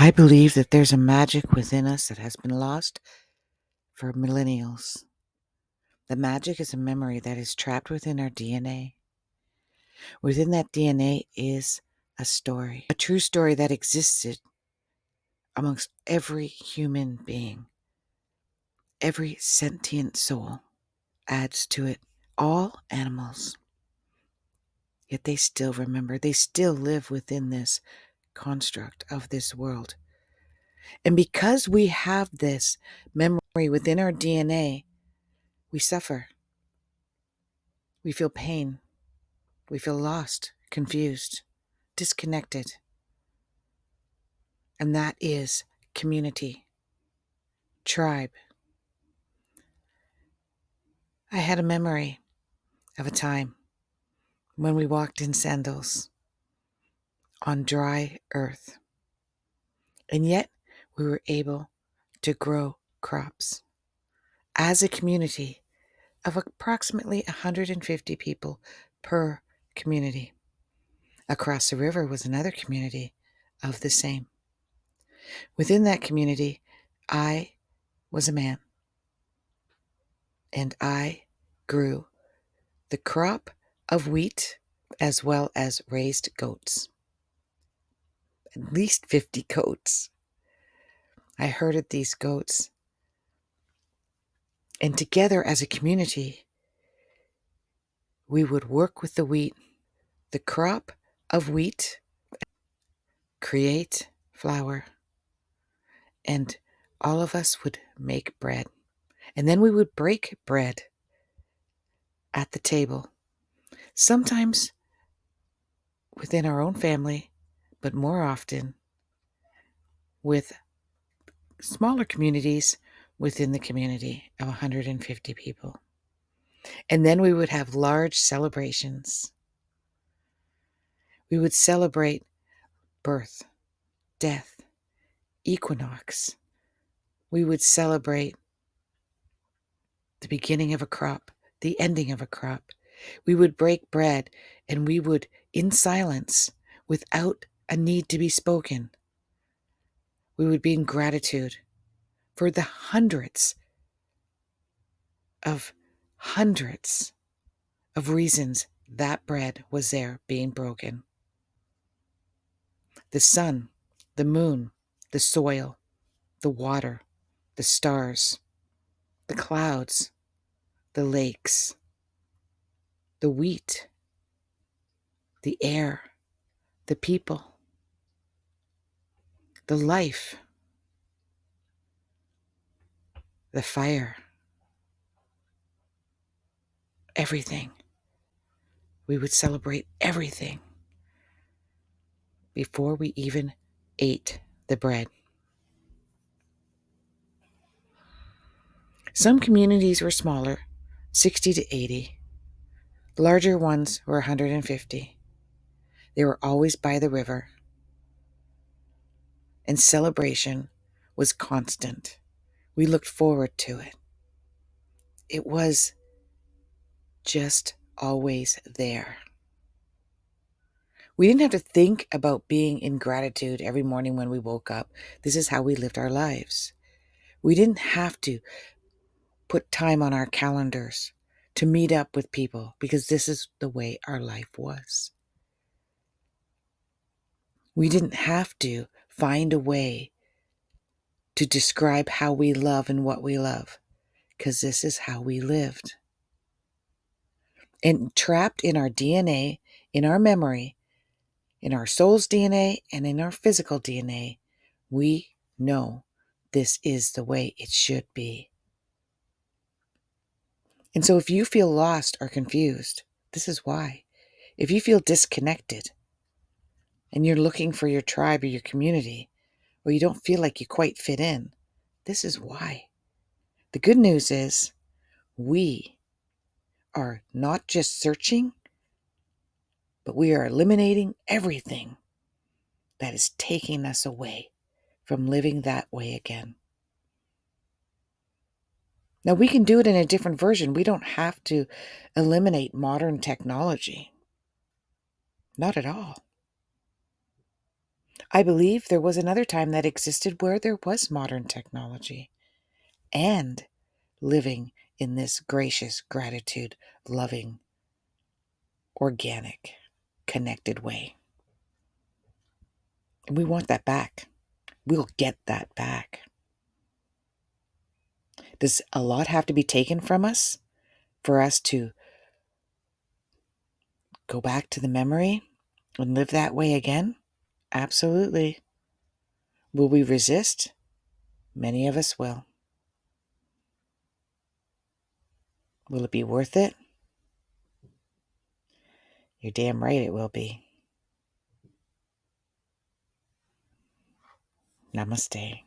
I believe that there's a magic within us that has been lost for millennials. The magic is a memory that is trapped within our DNA. Within that DNA is a story, a true story that existed amongst every human being. Every sentient soul adds to it, all animals. Yet they still remember, they still live within this construct of this world. And because we have this memory within our DNA, we suffer. We feel pain. We feel lost, confused, disconnected. And that is community, tribe. I had a memory of a time when we walked in sandals on dry earth. And yet we were able to grow crops as a community of approximately 150 people per community. Across the river was another community of the same. Within that community, I was a man, and I grew the crop of wheat as well as raised goats. At least 50 goats. I herded these goats, and together as a community, we would work with the wheat, the crop of wheat, create flour, and all of us would make bread. And then we would break bread at the table, sometimes within our own family, but more often with smaller communities within the community of 150 people. And then we would have large celebrations. We would celebrate birth, death, equinox. We would celebrate the beginning of a crop, the ending of a crop. We would break bread, and we would, in silence, without a need to be spoken, we would be in gratitude for the hundreds of reasons that bread was there being broken. The sun, the moon, the soil, the water, the stars, the clouds, the lakes, the wheat, the air, the people, the life, the fire, everything. We would celebrate everything before we even ate the bread. Some communities were smaller, 60 to 80. Larger ones were 150. They were always by the river. And celebration was constant. We looked forward to it. It was just always there. We didn't have to think about being in gratitude every morning when we woke up. This is how we lived our lives. We didn't have to put time on our calendars to meet up with people because this is the way our life was. We didn't have to find a way to describe how we love and what we love because this is how we lived. And trapped in our DNA, in our memory, in our soul's DNA, and in our physical DNA, we know this is the way it should be. And so if you feel lost or confused, this is why. If you feel disconnected and you're looking for your tribe or your community, or you don't feel like you quite fit in, this is why. The good news is we are not just searching, but we are eliminating everything that is taking us away from living that way again. Now, we can do it in a different version. We don't have to eliminate modern technology. Not at all. I believe there was another time that existed where there was modern technology and living in this gracious, gratitude, loving, organic, connected way. And we want that back. We'll get that back. Does a lot have to be taken from us for us to go back to the memory and live that way again? Absolutely. Will we resist? Many of us will. Will it be worth it? You're damn right it will be. Namaste.